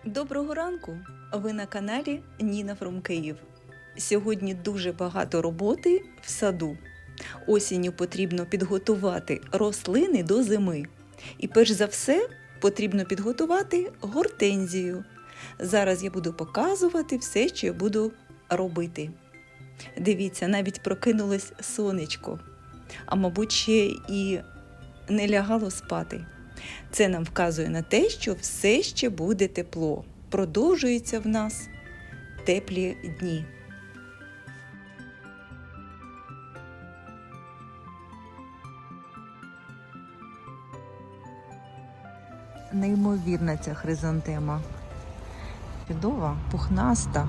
Доброго ранку! Ви на каналі Ніна Фром Київ. Сьогодні дуже багато роботи в саду. Осінню потрібно підготувати рослини до зими. І перш за все потрібно підготувати гортензію. Зараз я буду показувати все, що я буду робити. Дивіться, навіть прокинулось сонечко, а мабуть ще і не лягало спати. Це нам вказує на те, що все ще буде тепло. Продовжуються в нас теплі дні. Неймовірна ця хризантема. Чудова, пухнаста,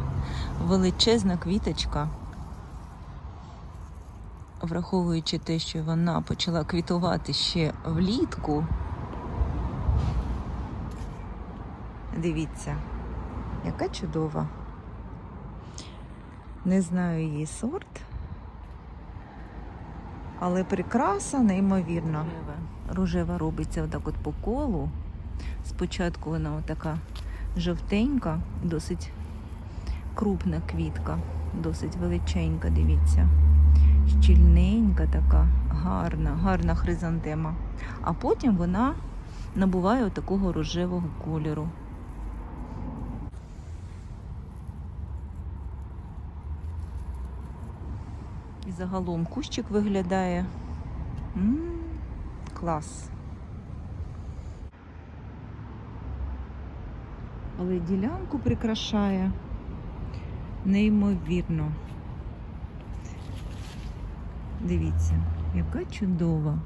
величезна квіточка. Враховуючи те, що вона почала квітувати ще влітку. Дивіться, яка чудова. Не знаю її сорт, але прикраса неймовірна. Рожева робиться отак от по колу. Спочатку вона отака жовтенька, досить крупна квітка, досить величенька, дивіться. Щільненька така, гарна хризантема. А потім вона набуває такого рожевого кольору. І загалом кущик виглядає клас. Але ділянку прикрашає неймовірно. Дивіться, яка чудова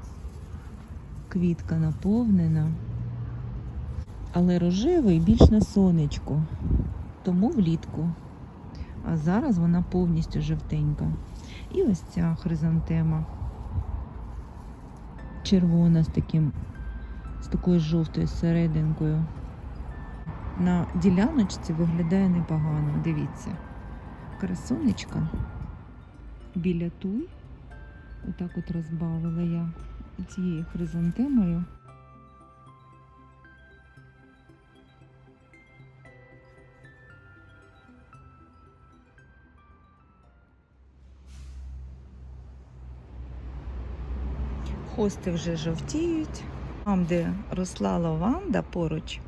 квітка наповнена, але рожевий більш на сонечку, тому влітку. А зараз вона повністю жовтенька. І ось ця хризантема червона з такою жовтою серединкою. На діляночці виглядає непогано. Дивіться, красунечка біля туй. Отак от розбавила я цією хризантемою. Хости вже жовтіють. Там, де росла лаванда поруч,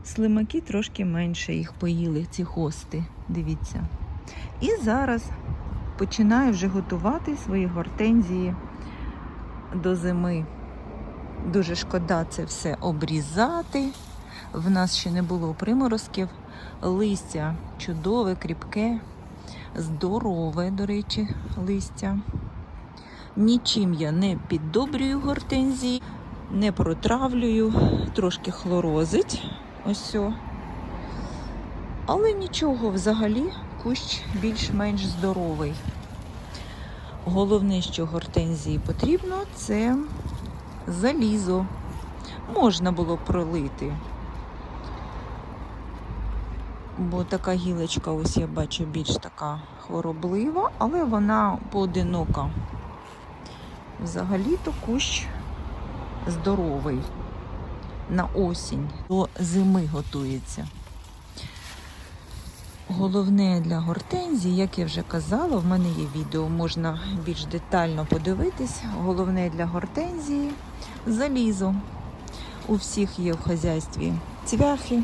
слимаки трошки менше їх поїли, ці хости. Дивіться. І зараз починаю вже готувати свої гортензії до зими. Дуже шкода це все обрізати. В нас ще не було приморозків. Листя чудове, кріпке, здорове, до речі, листя. Нічим я не піддобрюю гортензії, не протравлюю, трошки хлорозить. Ось о. Але нічого, взагалі кущ більш-менш здоровий. Головне, що гортензії потрібно, це залізо. Можна було пролити. Бо така гілочка, ось я бачу, більш така хвороблива, але вона поодинока. Взагалі-то кущ здоровий. На осінь, до зими готується. Головне для гортензії, як я вже казала, в мене є відео, можна більш детально подивитись. Головне для гортензії – залізо. У всіх є в хазяйстві цвяхи.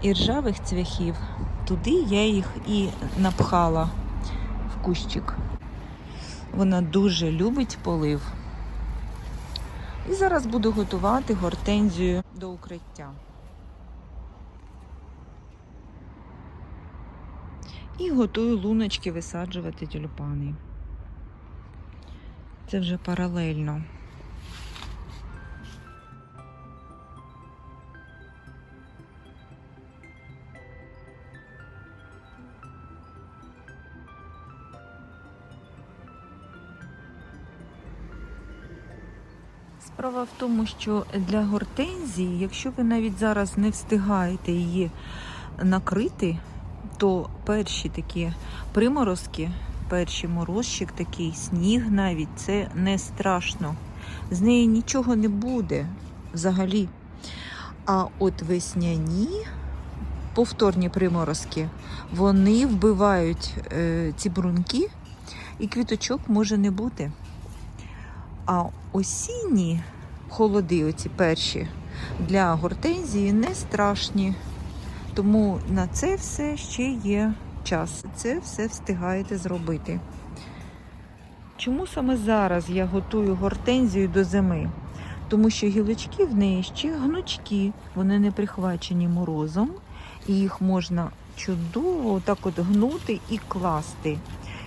І ржавих цвяхів. Туди я їх і напхала в кущик. Вона дуже любить полив. І зараз буду готувати гортензію до укриття. І готую луночки висаджувати тюльпани. Це вже паралельно. Справа в тому, що для гортензії, якщо ви навіть зараз не встигаєте її накрити, то перші такі приморозки, перший морозчик такий, сніг навіть, це не страшно. З неї нічого не буде взагалі. А от весняні повторні приморозки, вони вбивають ці бруньки, і квіточок може не бути. А осінні холоди, оці перші, для гортензії не страшні. Тому на це все ще є час. Це все встигаєте зробити. Чому саме зараз я готую гортензію до зими? Тому що гілочки в неї ще гнучкі, вони не прихвачені морозом, і їх можна чудово так от гнути і класти.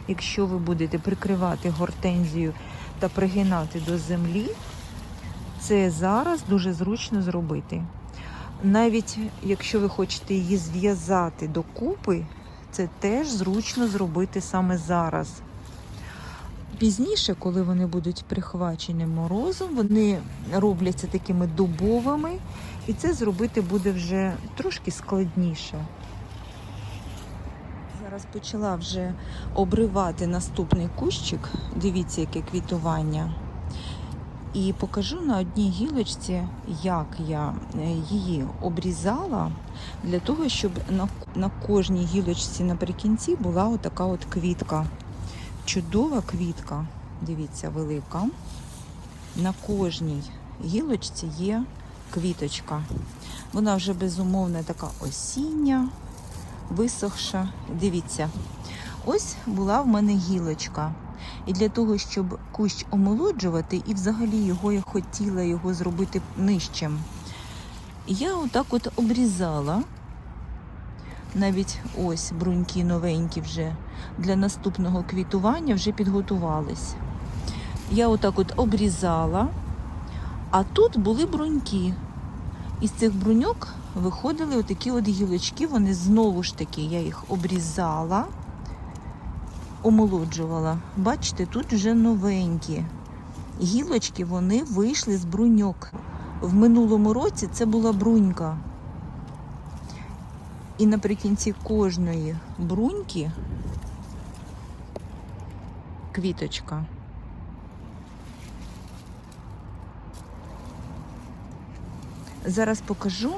Якщо ви будете прикривати гортензію та пригинати до землі, це зараз дуже зручно зробити. Навіть якщо ви хочете її зв'язати докупи, це теж зручно зробити саме зараз. Пізніше, коли вони будуть прихвачені морозом, вони робляться такими дубовими, і це зробити буде вже трошки складніше. Зараз почала вже обривати наступний кущик. Дивіться, яке квітування. І покажу на одній гілочці, як я її обрізала, для того, щоб на кожній гілочці наприкінці була отака от квітка. Чудова квітка, дивіться, велика. На кожній гілочці є квіточка. Вона вже безумовно така осіння, висохша. Дивіться, ось була в мене гілочка. І для того, щоб кущ омолоджувати, і взагалі я хотіла його зробити нижчим, я отак от обрізала. Навіть ось бруньки новенькі вже для наступного квітування вже підготувались. Я отак от обрізала, а тут були бруньки. Із цих бруньок виходили отакі от гілочки, вони знову ж таки, я їх обрізала, омолоджувала. Бачите, тут вже новенькі гілочки, вони вийшли з бруньок. В минулому році це була брунька. І наприкінці кожної бруньки квіточка. Зараз покажу,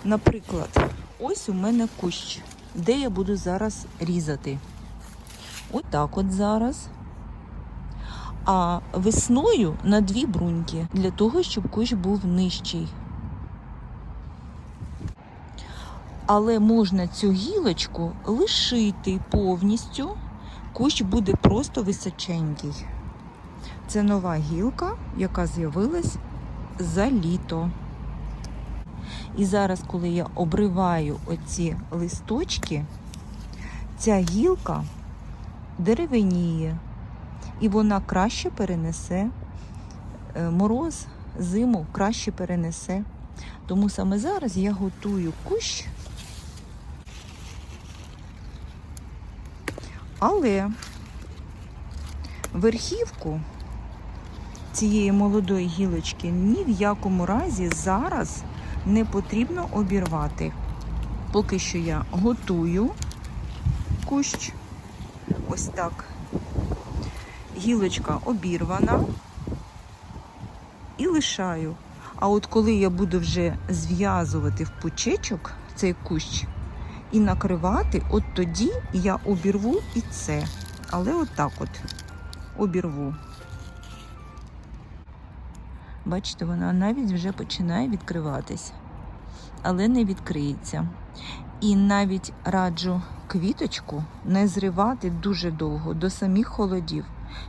наприклад, ось у мене кущ, де я буду зараз різати. Отак от зараз. А весною на 2 бруньки, для того, щоб кущ був нижчий. Але можна цю гілочку лишити повністю, кущ буде просто височенький. Це нова гілка, яка з'явилась за літо. І зараз, коли я обриваю оці листочки, ця гілка деревеніє, і вона краще перенесе мороз, зиму краще перенесе. Тому саме зараз я готую кущ. Але верхівку цієї молодої гілочки ні в якому разі зараз не потрібно обірвати. Поки що я готую кущ. Ось так. Гілочка обірвана і лишаю. А от коли я буду вже зв'язувати в пучечок цей кущ і накривати, от тоді я обірву і це. Але от так от обірву. Бачите, вона навіть вже починає відкриватись, але не відкриється. І навіть раджу квіточку не зривати дуже довго, до самих холодів.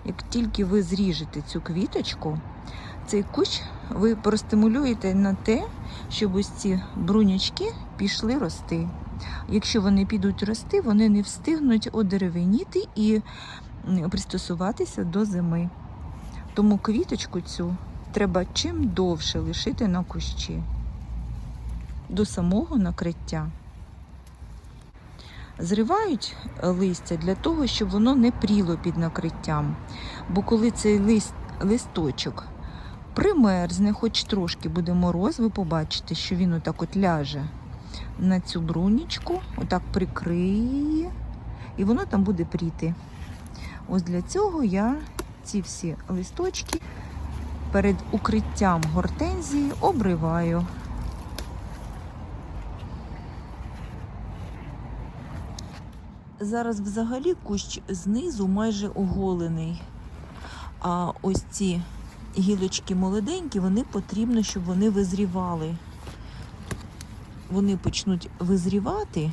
Як тільки ви зріжете цю квіточку, цей кущ ви простимулюєте на те, щоб ось ці бруньочки пішли рости. Якщо вони підуть рости, вони не встигнуть одеревеніти і пристосуватися до зими. Тому квіточку цю треба чим довше лишити на кущі, до самого накриття. Зривають листя для того, щоб воно не пріло під накриттям. Бо коли цей листочок примерзне, хоч трошки буде мороз, ви побачите, що він отак от ляже на цю брунічку, отак прикриє, і воно там буде пріти. Ось для цього я ці всі листочки перед укриттям гортензії обриваю. Зараз взагалі кущ знизу майже оголений. А ось ці гілочки молоденькі, вони потрібно, щоб вони визрівали. Вони почнуть визрівати.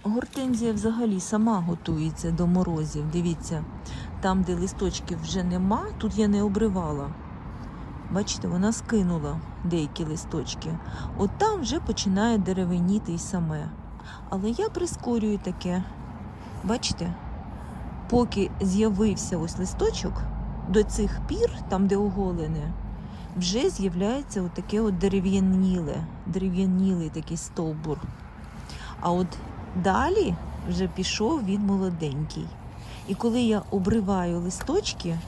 Гортензія взагалі сама готується до морозів. Дивіться, там, де листочків вже нема, тут я не обривала. Бачите, вона скинула деякі листочки. От там вже починає деревеніти й саме. Але я прискорюю таке. Бачите, поки з'явився ось листочок, до цих пір, там де оголене, вже з'являється отаке от дерев'янілий такий стовбур. А от далі вже пішов він молоденький. І коли я обриваю листочки,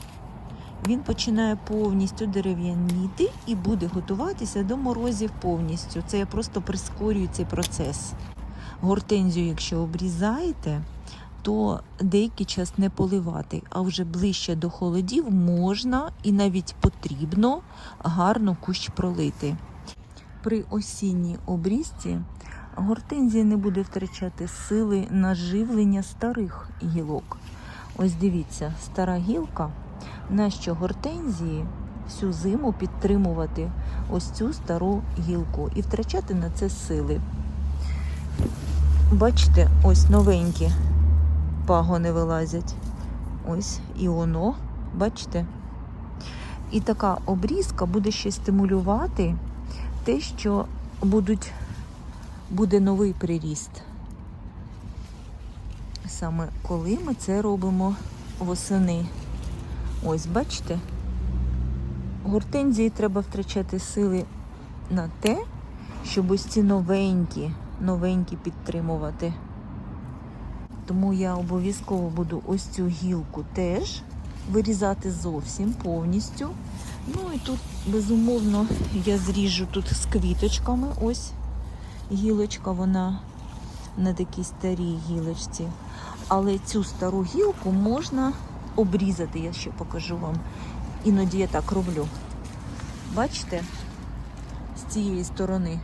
він починає повністю дерев'яніти і буде готуватися до морозів повністю. Це я просто прискорюю цей процес. Гортензію, якщо обрізаєте, то деякий час не поливати, а вже ближче до холодів можна і навіть потрібно гарно кущ пролити. При осінній обрізці гортензія не буде втрачати сили на живлення старих гілок. Ось дивіться, стара гілка, нащо гортензії всю зиму підтримувати ось цю стару гілку і втрачати на це сили. Бачите, ось новенькі пагони вилазять. Ось і воно, бачите? І така обрізка буде ще стимулювати те, що буде новий приріст. Саме коли ми це робимо восени. Ось, бачите? Гортензії треба втрачати сили на те, щоб ось ці новенькі підтримувати. Тому я обов'язково буду ось цю гілку теж вирізати зовсім повністю. Ну і тут, безумовно, я зріжу тут з квіточками. Ось гілочка, вона на такій старій гілочці. Але цю стару гілку можна обрізати, я ще покажу вам. Іноді я так роблю. Бачите? З цієї сторони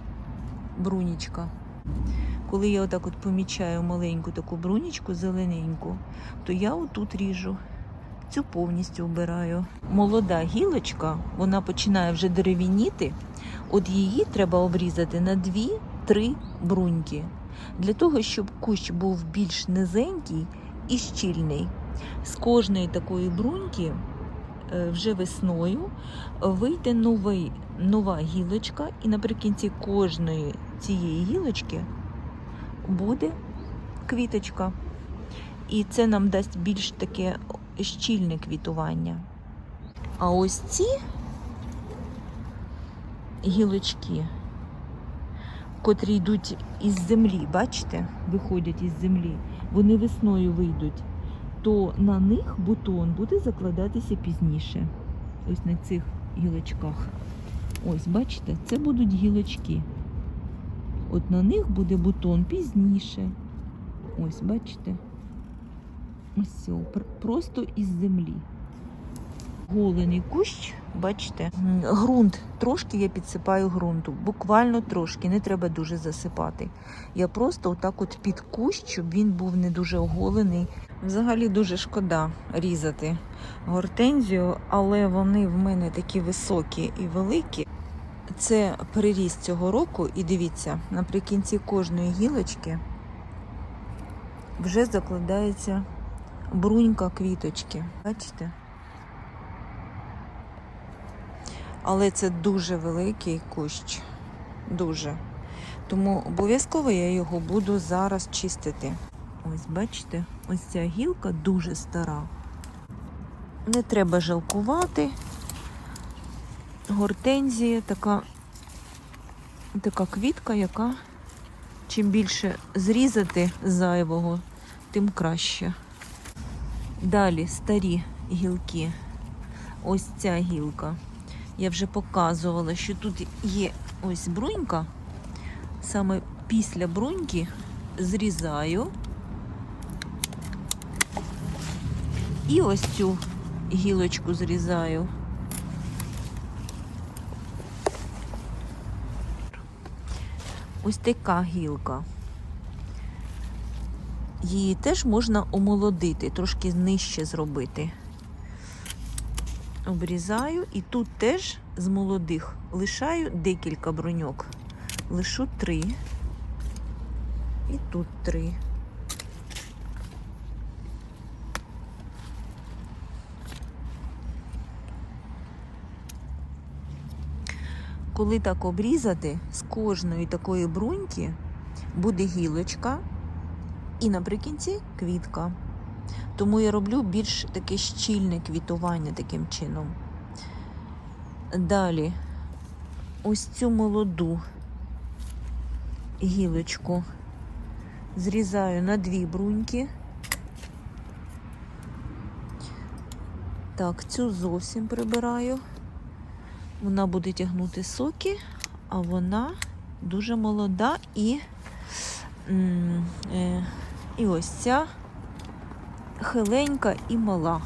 брунічка. Коли я отак от помічаю маленьку таку брунічку зелененьку, то я отут ріжу. Цю повністю вбираю. Молода гілочка, вона починає вже дерев'яніти. От її треба обрізати на 2-3 бруньки. Для того, щоб кущ був більш низенький і щільний. З кожної такої бруньки вже весною вийде нова гілочка, і наприкінці кожної цієї гілочки буде квіточка. І це нам дасть більш таке щільне квітування. А ось ці гілочки, котрі йдуть із землі, бачите, виходять із землі, вони весною вийдуть, то на них бутон буде закладатися пізніше. Ось на цих гілочках. Ось, бачите, це будуть гілочки. От на них буде бутон пізніше. Ось, бачите? Ось все, просто із землі. Голений кущ, бачите? Ґрунт, трошки я підсипаю ґрунту, буквально трошки, не треба дуже засипати. Я просто отак от під кущ, щоб він був не дуже оголений. Взагалі дуже шкода різати гортензію, але вони в мене такі високі і великі. Це приріст цього року, і дивіться, наприкінці кожної гілочки вже закладається брунька квіточки. Бачите? Але це дуже великий кущ. Дуже. Тому обов'язково я його буду зараз чистити. Ось, бачите, ось ця гілка дуже стара. Не треба жалкувати. Гортензія така квітка, яка чим більше зрізати зайвого, тим краще. Далі старі гілки. Ось ця гілка. Я вже показувала, що тут є ось брунька. Саме після бруньки зрізаю. І ось цю гілочку зрізаю. Ось така гілка. її теж можна омолодити, трошки нижче зробити. Обрізаю і тут теж з молодих лишаю декілька бруньок. Лишу 3. І тут 3. Коли так обрізати, з кожної такої бруньки буде гілочка і наприкінці квітка. Тому я роблю більш таке щільне квітування таким чином. Далі ось цю молоду гілочку зрізаю на 2 бруньки. Так, цю зовсім прибираю. Вона буде тягнути соки, а вона дуже молода і ось ця хиленька і мала.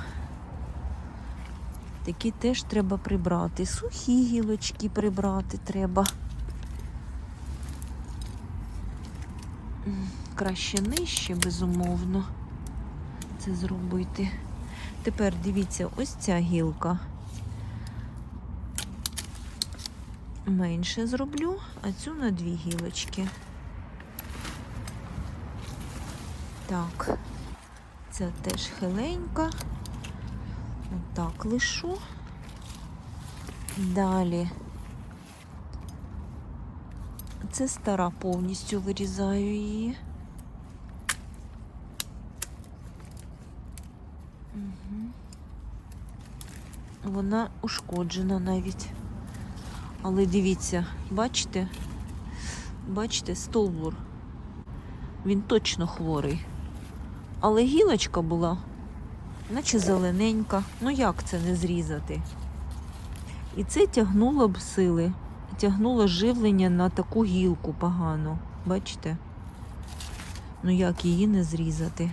Такі теж треба прибрати. Сухі гілочки прибрати треба. Краще нижче, безумовно, це зробити. Тепер дивіться, ось ця гілка. Менше зроблю, а цю на 2 гілочки. Так, ця теж хиленька. Отак лишу. Далі. Це стара, повністю вирізаю її. Угу. Вона ушкоджена навіть. Але дивіться, бачите? Бачите, стовбур. Він точно хворий. Але гілочка була, наче зелененька. Ну як це не зрізати? І це тягнуло б сили. Тягнуло живлення на таку гілку погану. Бачите? Ну як її не зрізати?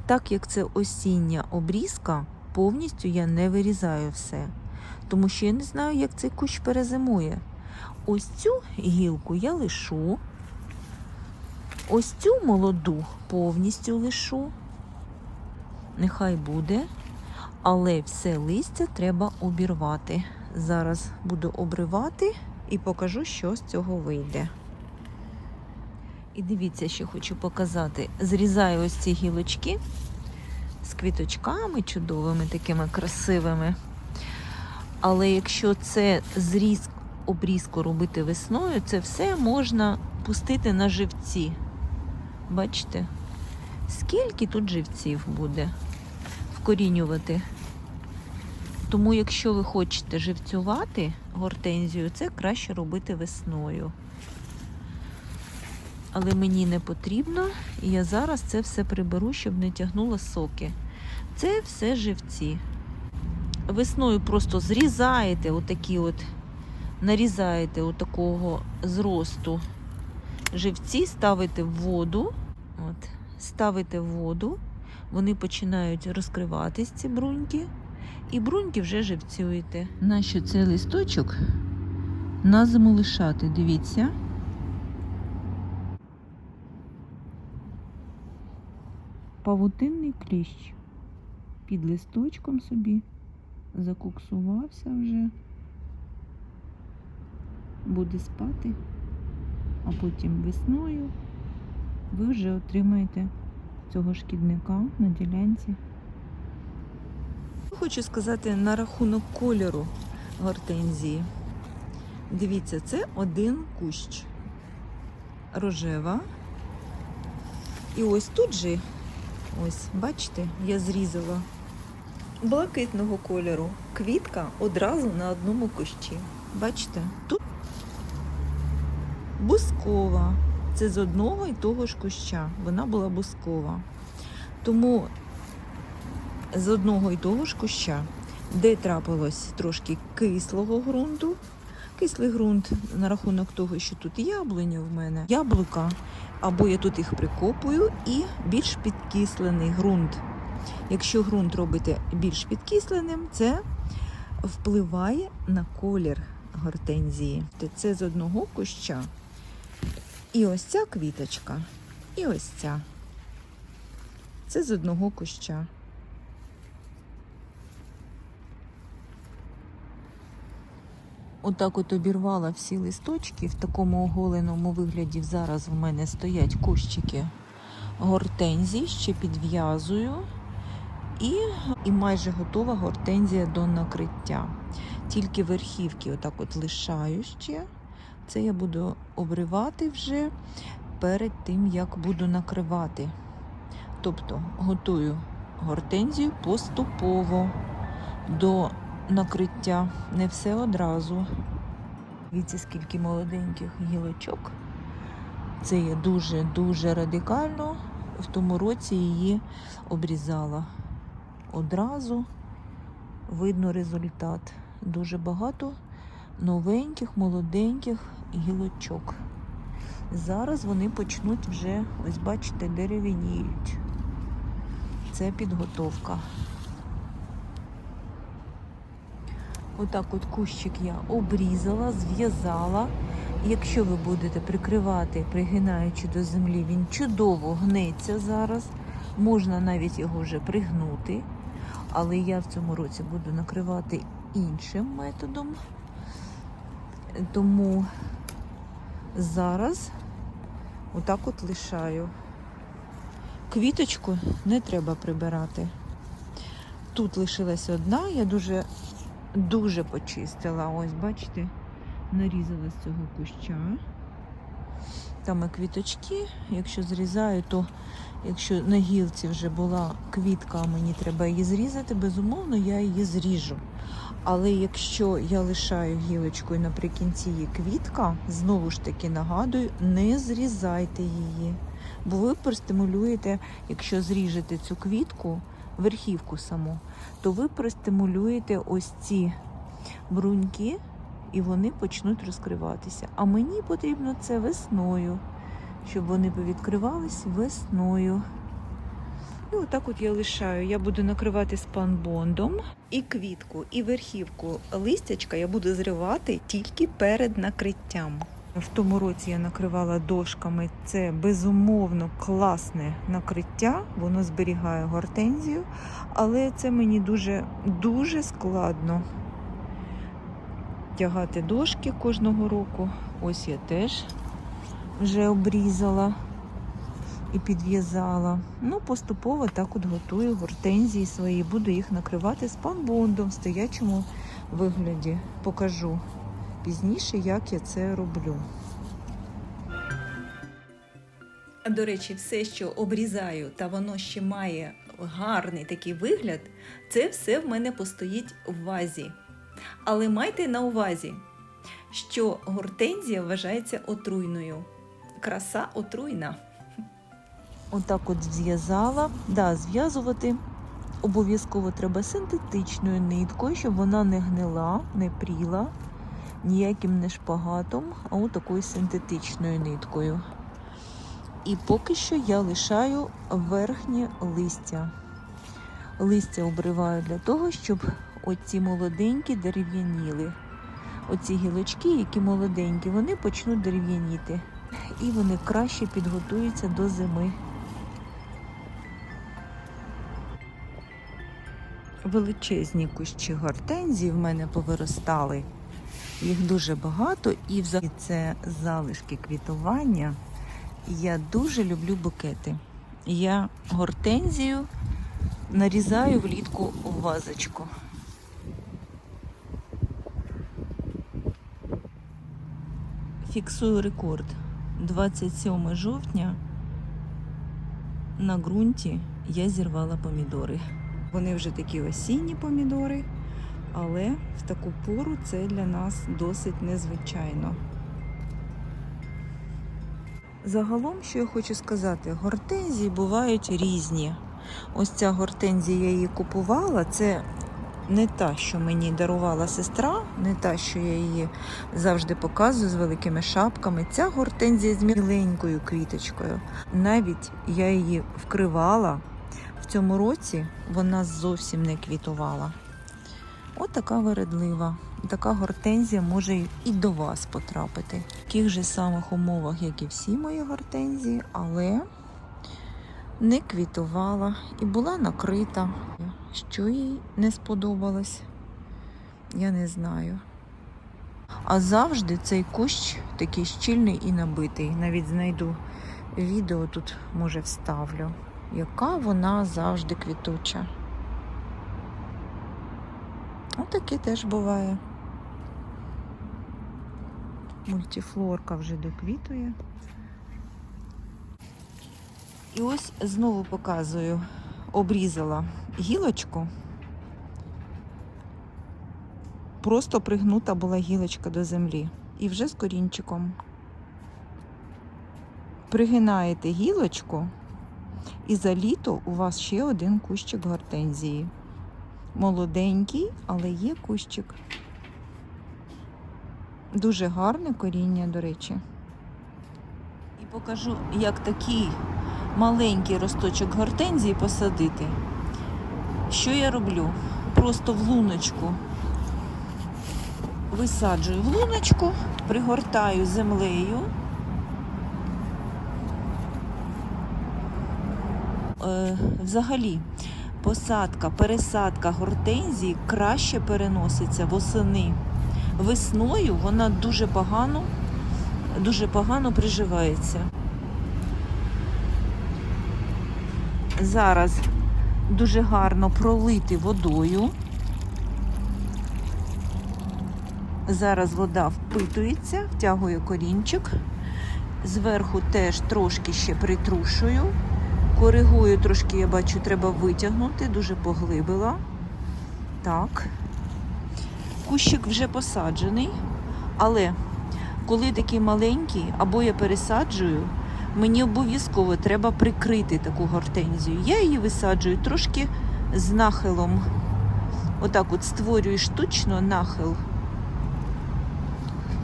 Так як це осіння обрізка, повністю я не вирізаю все. Тому що я не знаю, як цей кущ перезимує. Ось цю гілку я лишу. Ось цю молоду повністю лишу. Нехай буде. Але все листя треба обірвати. Зараз буду обривати і покажу, що з цього вийде. І дивіться, що хочу показати. Зрізаю ось ці гілочки з квіточками чудовими, такими красивими. Але якщо це обрізку робити весною, це все можна пустити на живці. Бачите? Скільки тут живців буде вкорінювати. Тому, якщо ви хочете живцювати гортензію, це краще робити весною. Але мені не потрібно, і я зараз це все приберу, щоб не тягнуло соки. Це все живці. Весною просто зрізаєте отакі от, нарізаєте отакого зросту живці, ставите в воду, ставите в воду, вони починають розкриватись, ці бруньки, і бруньки вже живцюєте. Нащо цей листочок на зиму лишати? Дивіться. Павутинний кліщ під листочком собі закуксувався вже, буде спати, а потім весною ви вже отримаєте цього шкідника на ділянці. Хочу сказати на рахунок кольору гортензії. Дивіться, це один кущ. Рожева. І ось тут же, ось, бачите, я зрізала блакитного кольору. Квітка одразу на одному кущі. Бачите? Тут бускова. Це з одного і того ж куща. Вона була бускова. Тому з одного і того ж куща, де трапилось трошки кислого ґрунту, кислий ґрунт на рахунок того, що тут яблуня в мене, яблука, або я тут їх прикопую, і більш підкислений ґрунт. Якщо ґрунт робите більш підкисленим, це впливає на колір гортензії. Це з одного куща. І ось ця квіточка, і ось ця. Це з одного куща. Отак от обірвала всі листочки. В такому оголеному вигляді зараз в мене стоять кущики гортензій. Ще підв'язую. І майже готова гортензія до накриття. Тільки верхівки отак от лишаю ще. Це я буду обривати вже перед тим, як буду накривати. Тобто готую гортензію поступово до накриття, не все одразу. Дивіться, скільки молоденьких гілочок. Це я дуже радикально в тому році її обрізала. Одразу видно результат. Дуже багато новеньких, молоденьких гілочок. Зараз вони почнуть вже, ось бачите, дерев'яніють. Це підготовка. Отак от кущик я обрізала, зв'язала. Якщо ви будете прикривати, пригинаючи до землі, він чудово гнеться зараз. Можна навіть його вже пригнути. Але я в цьому році буду накривати іншим методом. Тому зараз отак от лишаю. Квіточку не треба прибирати. Тут лишилась одна, я дуже почистила. Ось, бачите, нарізала з цього куща. Там і квіточки. Якщо зрізаю, то якщо на гілці вже була квітка, а мені треба її зрізати, безумовно, я її зріжу. Але якщо я лишаю гілочку і наприкінці є квітка, знову ж таки нагадую, не зрізайте її. Бо ви простимулюєте, якщо зріжете цю квітку, верхівку саму, то ви простимулюєте ось ці бруньки, і вони почнуть розкриватися. А мені потрібно це весною, щоб вони повідкривались весною. І отак от я лишаю. Я буду накривати спанбондом. І квітку, і верхівку листячка я буду зривати тільки перед накриттям. В тому році я накривала дошками. Це безумовно класне накриття. Воно зберігає гортензію. Але це мені дуже складно тягати дошки кожного року. Ось я теж вже обрізала і підв'язала. Ну, поступово так от готую гортензії свої. Буду їх накривати спанбондом в стоячому вигляді. Покажу пізніше, як я це роблю. До речі, все, що обрізаю, та воно ще має гарний такий вигляд, це все в мене постоїть в вазі. Але майте на увазі, що гортензія вважається отруйною. Краса отруйна. Отак от зв'язала. Да, зв'язувати обов'язково треба синтетичною ниткою, щоб вона не гнила, не пріла, ніяким не шпагатом, а от такою синтетичною ниткою. І поки що я лишаю верхнє листя. Листя обриваю для того, щоб оці молоденькі дерев'яніли. Оці гілочки, які молоденькі, вони почнуть дерев'яніти. І вони краще підготуються до зими. Величезні кущі гортензії в мене повиростали. Їх дуже багато, і взагалі це залишки квітування. Я дуже люблю букети. Я гортензію нарізаю влітку в вазочку. Фіксую рекорд. 27 жовтня на ґрунті я зірвала помідори. Вони вже такі осінні помідори, але в таку пору це для нас досить незвичайно. Загалом, що я хочу сказати, гортензії бувають різні. Ось ця гортензія, я її купувала, це не та, що мені дарувала сестра, не та, що я її завжди показую з великими шапками. Ця гортензія з міленькою квіточкою. Навіть я її вкривала. В цьому році вона зовсім не квітувала. От така вередлива. така гортензія може і до вас потрапити. В таких же самих умовах, як і всі мої гортензії, але не квітувала і була накрита. Що їй не сподобалось, я не знаю. А завжди цей кущ такий щільний і набитий. Навіть знайду відео, тут, може, вставлю, яка вона завжди квітуча. Отаке теж буває. Мультифлорка вже доквітує. І ось знову показую, обрізала гілочку. Просто пригнута була гілочка до землі. І вже з корінчиком. Пригинаєте гілочку, і за літо у вас ще один кущик гортензії. Молоденький, але є кущик. Дуже гарне коріння, до речі. І покажу, як такий маленький росточок гортензії посадити. Що я роблю? Просто в луночку висаджую в луночку, пригортаю землею. Взагалі, пересадка гортензії краще переноситься восени. Весною вона дуже погано приживається. Зараз дуже гарно пролити водою. Зараз вода впитується, втягує корінчик. Зверху теж трошки ще притрушую. Коригую трошки, я бачу, треба витягнути, дуже поглибила. Так. Кущик вже посаджений, але коли такий маленький, або я пересаджую, мені обов'язково треба прикрити таку гортензію. Я її висаджую трошки з нахилом. Отак от створюю штучно нахил.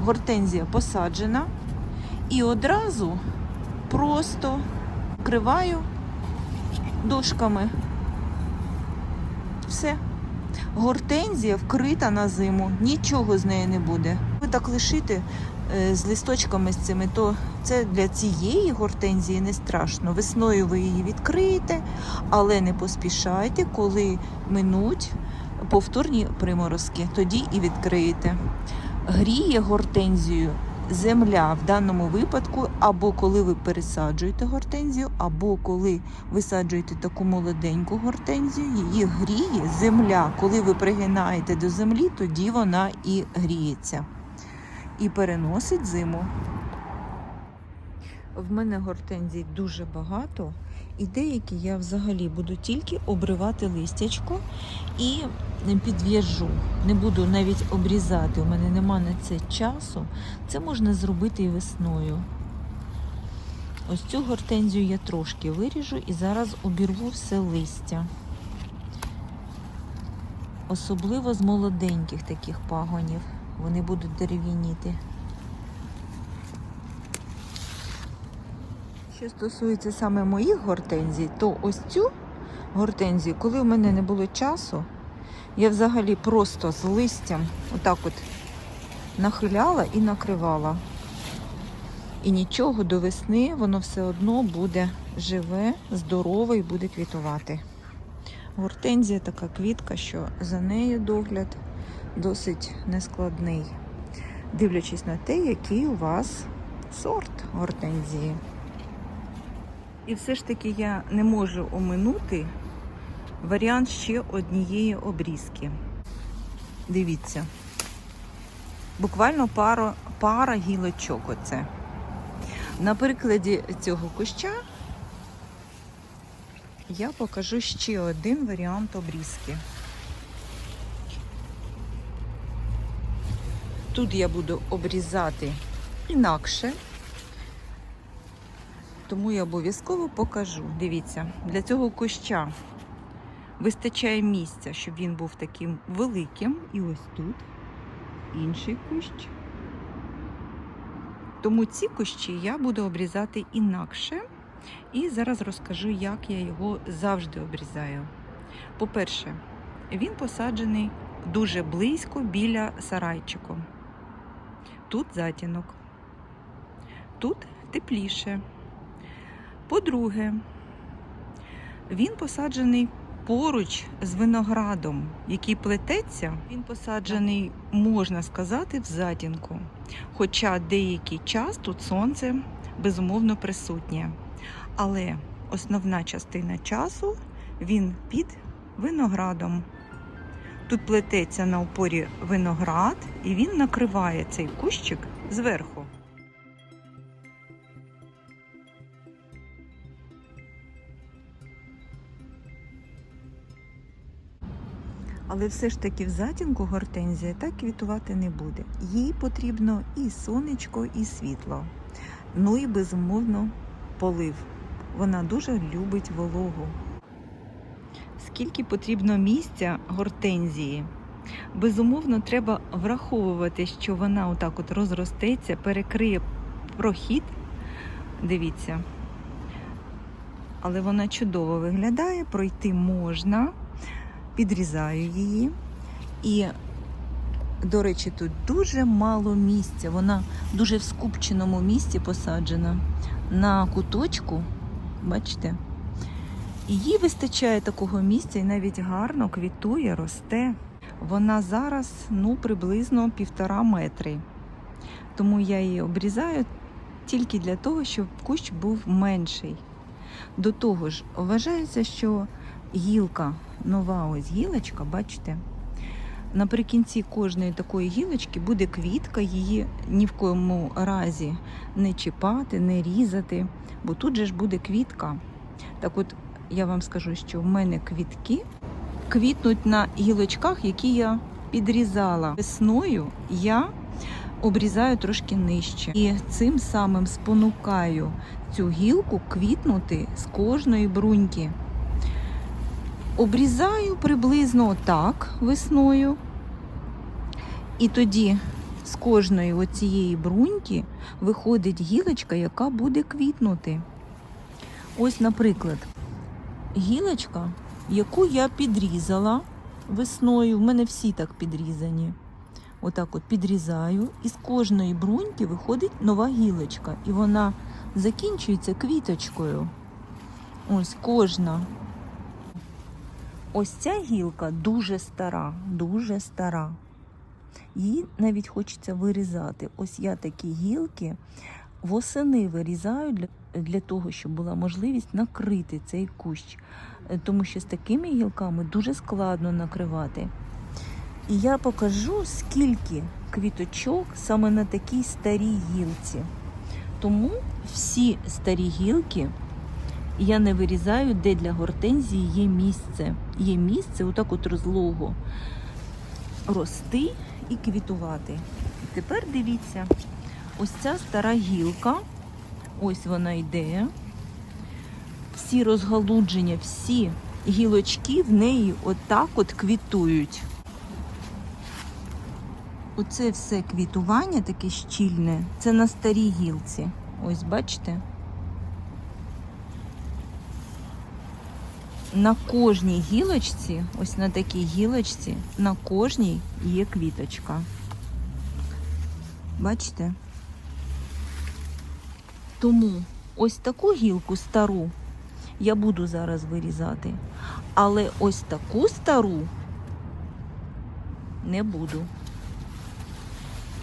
Гортензія посаджена. І одразу просто вкриваю дошками. Все. Гортензія вкрита на зиму, нічого з неї не буде. Ви так лишите з листочками з цими, то це для цієї гортензії не страшно. Весною ви її відкриєте, але не поспішайте, коли минуть повторні приморозки, тоді і відкриєте. Гріє гортензію земля в даному випадку, або коли ви пересаджуєте гортензію, або коли висаджуєте таку молоденьку гортензію, її гріє земля. Коли ви пригинаєте до землі, тоді вона і гріється. І переносить зиму. В мене гортензій дуже багато, і деякі я взагалі буду тільки обривати листячко і підв'яжу. Не буду навіть обрізати, у мене нема на це часу. Це можна зробити і весною. Ось цю гортензію я трошки виріжу і зараз обірву все листя. Особливо з молоденьких таких пагонів. Вони будуть дерев'яніти. Що стосується саме моїх гортензій, то ось цю гортензію, коли в мене не було часу, я взагалі просто з листям отак от нахиляла і накривала. І нічого, до весни воно все одно буде живе, здорове і буде квітувати. Гортензія така квітка, що за нею догляд досить нескладний, дивлячись на те, який у вас сорт гортензії. І все ж таки я не можу оминути варіант ще однієї обрізки. Дивіться, буквально пара гілочок оце. На прикладі цього куща я покажу ще один варіант обрізки. Тут я буду обрізати інакше, тому я обов'язково покажу. Дивіться, для цього куща вистачає місця, щоб він був таким великим. І ось тут інший кущ. Тому ці кущі я буду обрізати інакше. І зараз розкажу, як я його завжди обрізаю. По-перше, він посаджений дуже близько біля сарайчику. Тут затінок. Тут тепліше. По-друге, він посаджений поруч з виноградом, який плететься. Він посаджений, можна сказати, в затінку. Хоча деякий час тут сонце, безумовно, присутнє. Але основна частина часу він під виноградом. Тут плететься на опорі виноград, і він накриває цей кущик зверху. Але все ж таки в затінку гортензія так квітувати не буде. Їй потрібно і сонечко, і світло. Ну і, безумовно, полив. Вона дуже любить вологу. Скільки потрібно місця гортензії? Безумовно, треба враховувати, що вона отак от розростеться, перекриє прохід. Дивіться. Але вона чудово виглядає, пройти можна. Підрізаю її. І, до речі, тут дуже мало місця. Вона дуже в скупченому місці посаджена. На куточку, бачите? І їй вистачає такого місця і навіть гарно квітує, росте. Вона зараз, приблизно 1,5 метри. Тому я її обрізаю тільки для того, щоб кущ був менший. До того ж, вважається, що гілка, нова ось гілочка, бачите, наприкінці кожної такої гілочки буде квітка, її ні в коєму разі не чіпати, не різати, бо тут же ж буде квітка. Так от, я вам скажу, що в мене квітки квітнуть на гілочках, які я підрізала. Весною я обрізаю трошки нижче. І цим самим спонукаю цю гілку квітнути з кожної бруньки. Обрізаю приблизно отак весною. І тоді з кожної оцієї бруньки виходить гілочка, яка буде квітнути. Ось, наприклад, гілочка, яку я підрізала весною. В мене всі так підрізані. Отак от підрізаю. І з кожної бруньки виходить нова гілочка. І вона закінчується квіточкою. Ось кожна. Ось ця гілка дуже стара, дуже стара. Її навіть хочеться вирізати. Ось я такі гілки восени вирізаю для того, щоб була можливість накрити цей кущ. Тому що з такими гілками дуже складно накривати. І я покажу, скільки квіточок саме на такій старій гілці. Тому всі старі гілки я не вирізаю, де для гортензії є місце. Є місце отак от розлого рости і квітувати. І тепер дивіться, ось ця стара гілка, ось вона йде. Всі розгалудження, всі гілочки в неї отак от квітують. Оце все квітування таке щільне, це на старій гілці. Ось бачите? На кожній гілочці, ось на такій гілочці, на кожній є квіточка. Бачите? Тому ось таку гілку стару я буду зараз вирізати, але ось таку стару не буду.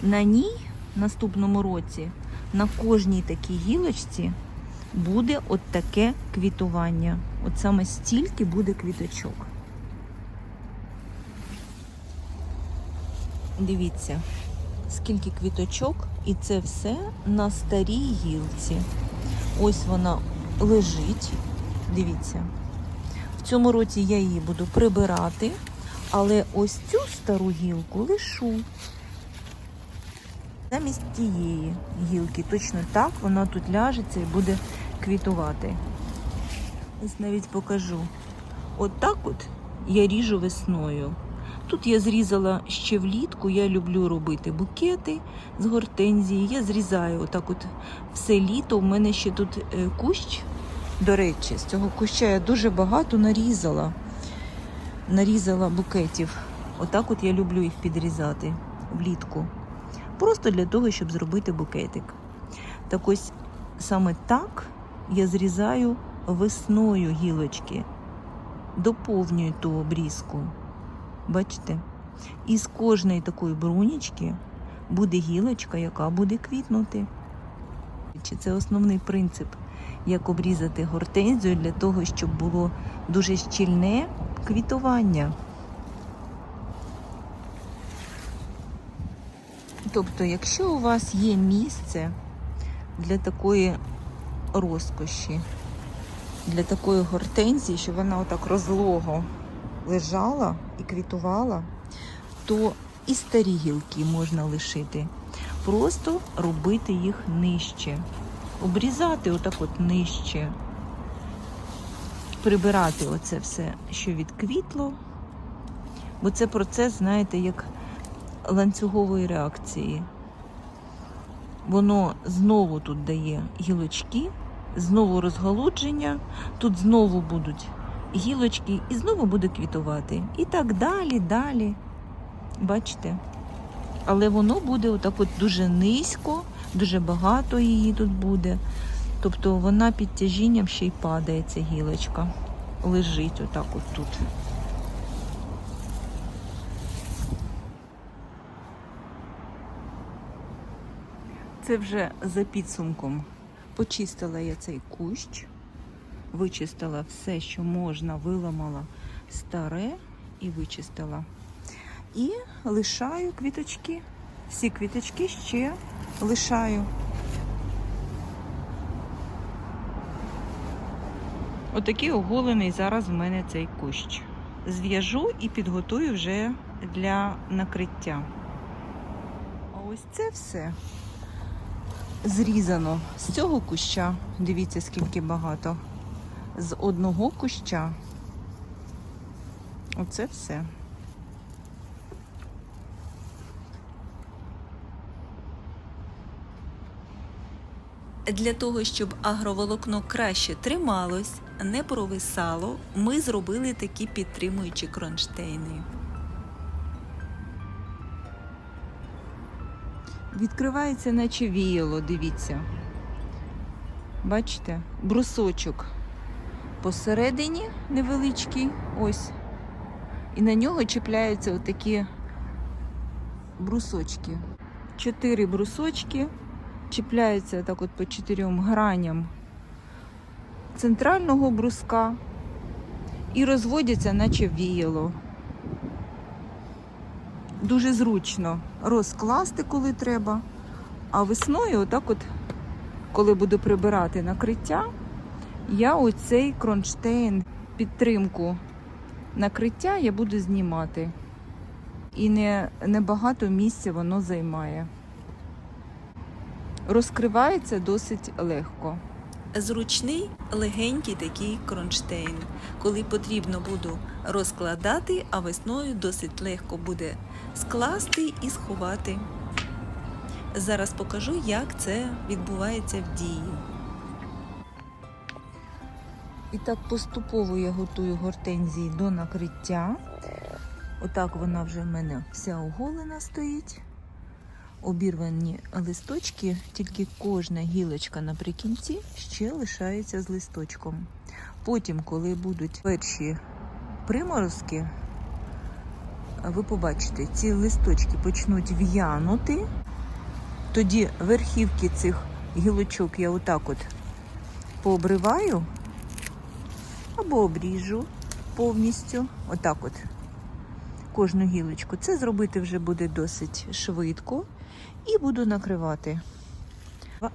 На ній в наступному році на кожній такій гілочці буде от таке квітування. От саме стільки буде квіточок. Дивіться, скільки квіточок, і це все на старій гілці. Ось вона лежить. Дивіться. В цьому році я її буду прибирати, але ось цю стару гілку лишу. Замість тієї гілки. Точно так вона тут ляжеться і буде квітувати. Ось навіть покажу. От так от я ріжу весною. Тут я зрізала ще влітку, я люблю робити букети з гортензії. Я зрізаю отак от все літо. У мене ще тут кущ, до речі, з цього куща я дуже багато нарізала. Нарізала букетів Отак от я люблю їх підрізати влітку. Просто для того, щоб зробити букетик. Так ось саме так я зрізаю весною гілочки. Доповнюю ту обрізку. Бачите? І з кожної такої брунічки буде гілочка, яка буде квітнути. Це основний принцип, як обрізати гортензію для того, щоб було дуже щільне квітування. Тобто, якщо у вас є місце для такої розкоші, для такої гортензії, щоб вона отак розлого лежала і квітувала, то і старі гілки можна лишити. Просто робити їх нижче. Обрізати отак от нижче. Прибирати оце все, що відквітло. Бо це процес, знаєте, як ланцюгової реакції. Воно знову тут дає гілочки, знову розгалудження, тут знову будуть гілочки і знову буде квітувати. І так далі, далі. Бачите? Але воно буде отак от дуже низько, дуже багато її тут буде. Тобто вона під тяжінням ще й падає, ця гілочка. Лежить отак от тут. Це вже за підсумком. Почистила я цей кущ, вичистила все, що можна, виламала старе і вичистила. І лишаю квіточки. Всі квіточки ще лишаю. Отакий оголений зараз в мене цей кущ. Зв'яжу і підготую вже для накриття. А ось це все зрізано з цього куща. Дивіться, скільки багато. З одного куща. Оце все. Для того, щоб агроволокно краще трималось, не провисало, ми зробили такі підтримуючі кронштейни. Відкривається наче віяло, дивіться. Бачите? Брусочок посередині невеличкий, ось. І на нього чіпляються отакі брусочки. 4 брусочки чіпляються так от по 4 граням центрального бруска і розводяться наче віяло. Дуже зручно розкласти, коли треба. А весною, отак от, коли буду прибирати накриття, я оцей кронштейн, підтримку накриття я буду знімати. І небагато місця воно займає. Розкривається досить легко. Зручний, легенький такий кронштейн. Коли потрібно буду розкладати, а весною досить легко буде скласти і сховати. Зараз покажу, як це відбувається в дії. І так поступово я готую гортензії до накриття. Отак вона вже в мене вся оголена стоїть. Обірвані листочки, тільки кожна гілочка наприкінці ще лишається з листочком. Потім, коли будуть перші приморозки, ви побачите, ці листочки почнуть в'янути. Тоді верхівки цих гілочок я отак от пообриваю або обріжу повністю. Отак от кожну гілочку. Це зробити вже буде досить швидко. І буду накривати.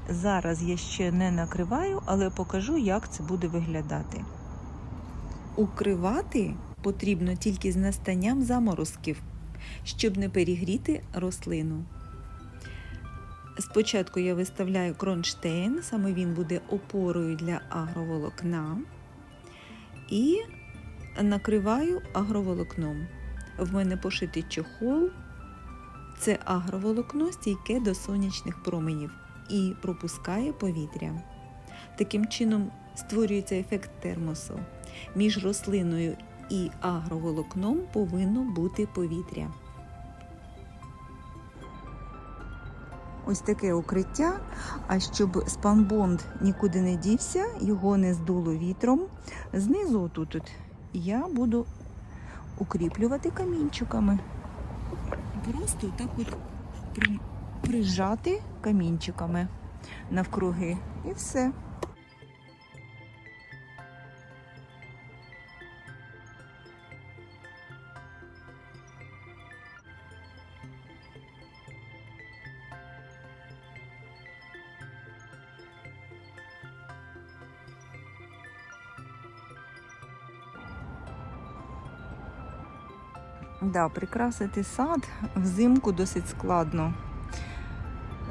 Зараз я ще не накриваю, але покажу, як це буде виглядати. Укривати потрібно тільки з настанням заморозків, щоб не перегріти рослину. Спочатку я виставляю кронштейн, саме він буде опорою для агроволокна. І накриваю агроволокном. В мене пошитий чохол. Це агроволокно стійке до сонячних променів і пропускає повітря. Таким чином створюється ефект термосу. Між рослиною і агроволокном повинно бути повітря. Ось таке укриття, а щоб спанбонд нікуди не дівся, його не здуло вітром, знизу отут я буду укріплювати камінчиками. Просто так от прижати камінчиками навкруги і все. Да, прикрасити сад взимку досить складно.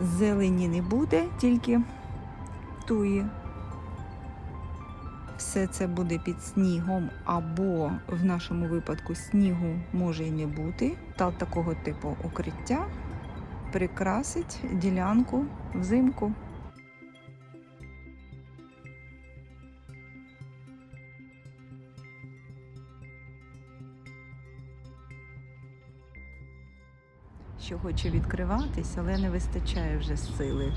Зелені не буде, тільки туї. Все це буде під снігом, або в нашому випадку снігу може і не бути. Та такого типу укриття прикрасить ділянку взимку. Що хоче відкриватись, але не вистачає вже сили.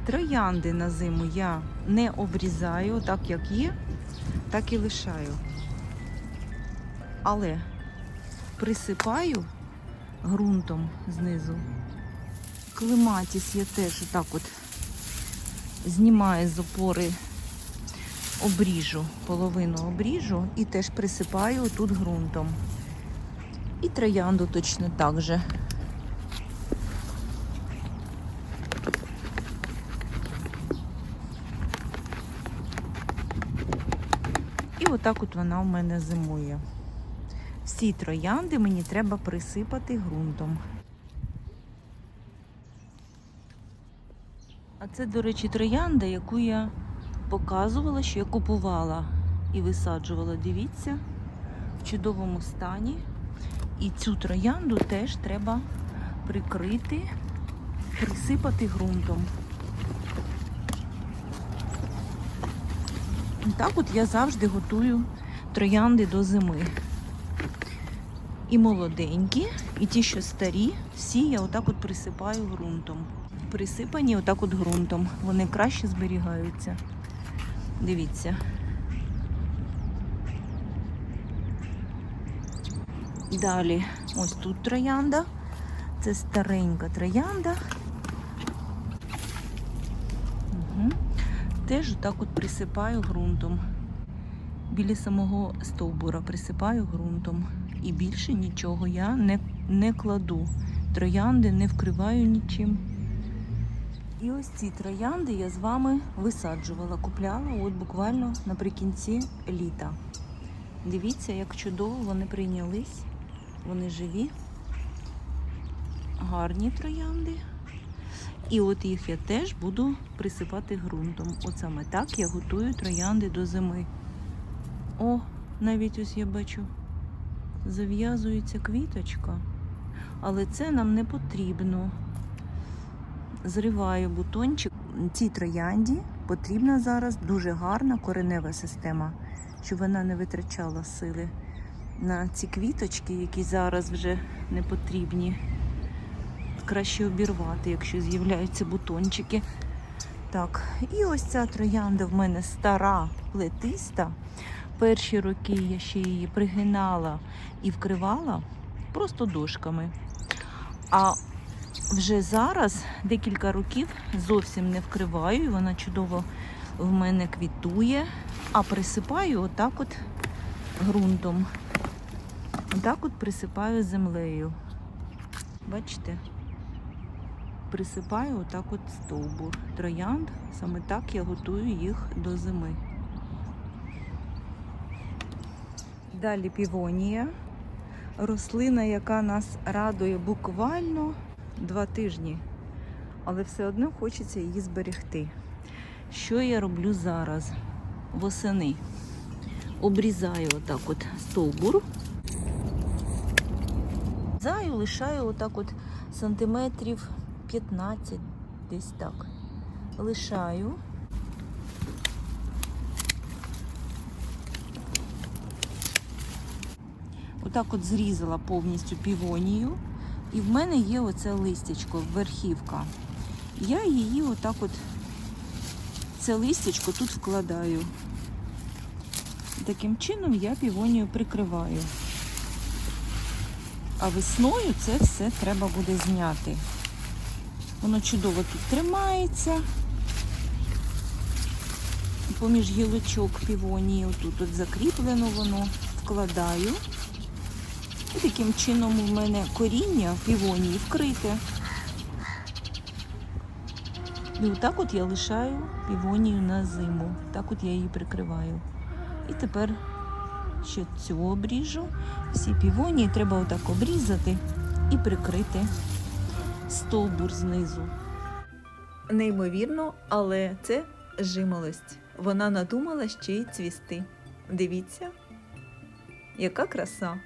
Троянди на зиму я не обрізаю, так як є, так і лишаю. Але присипаю ґрунтом знизу. Клематіс я теж так от знімаю з опори, обріжу, половину обріжу і теж присипаю тут ґрунтом. І троянду точно так же. І отак от вона у мене зимує. Всі троянди мені треба присипати ґрунтом. А це, до речі, троянда, яку я показувала, що я купувала і висаджувала. Дивіться, в чудовому стані. І цю троянду теж треба прикрити, присипати ґрунтом. І так от я завжди готую троянди до зими. І молоденькі, і ті, що старі, всі я отак от присипаю ґрунтом. Присипані отак от ґрунтом. Вони краще зберігаються. Дивіться. Далі, ось тут троянда. Це старенька троянда. Угу. Теж так от присипаю ґрунтом. Біля самого стовбура присипаю ґрунтом. І більше нічого я не кладу. Троянди не вкриваю нічим. І ось ці троянди я з вами висаджувала, купляла от буквально наприкінці літа. Дивіться, як чудово вони прийнялись. Вони живі, гарні троянди. І от їх я теж буду присипати ґрунтом. От саме так я готую троянди до зими. О, навіть ось я бачу, зав'язується квіточка. Але це нам не потрібно. Зриваю бутончик. Цій троянді потрібна зараз дуже гарна коренева система, щоб вона не витрачала сили на ці квіточки, які зараз вже не потрібні. Краще обірвати, якщо з'являються бутончики. Так, і ось ця троянда в мене стара, плетиста. Перші роки я ще її пригинала і вкривала просто дошками. А вже зараз декілька років зовсім не вкриваю, і вона чудово в мене квітує, а присипаю отак от ґрунтом. Отак от присипаю землею. Бачите? Присипаю отак от стовбур троянд. Саме так я готую їх до зими. Далі півонія. Рослина, яка нас радує буквально 2 тижні. Але все одно хочеться її зберегти. Що я роблю зараз? Восени. Обрізаю отак от стовбур. Лишаю отак от сантиметрів 15, десь так. Лишаю. отак от зрізала повністю півонію. І в мене є оце листячко, верхівка. Я її отак от, це листячко тут вкладаю. Таким чином я півонію прикриваю. А весною це все треба буде зняти. Воно чудово тут тримається. Поміж гілочок півонії, отут от закріплено воно, вкладаю. І таким чином в мене коріння півонії вкрите. І отак от я лишаю півонію на зиму. Так от я її прикриваю. І тепер ще цю обріжу. Всі півонії треба отак обрізати і прикрити стовбур знизу. Неймовірно, але це жимолость. Вона надумала ще й цвісти. Дивіться, яка краса!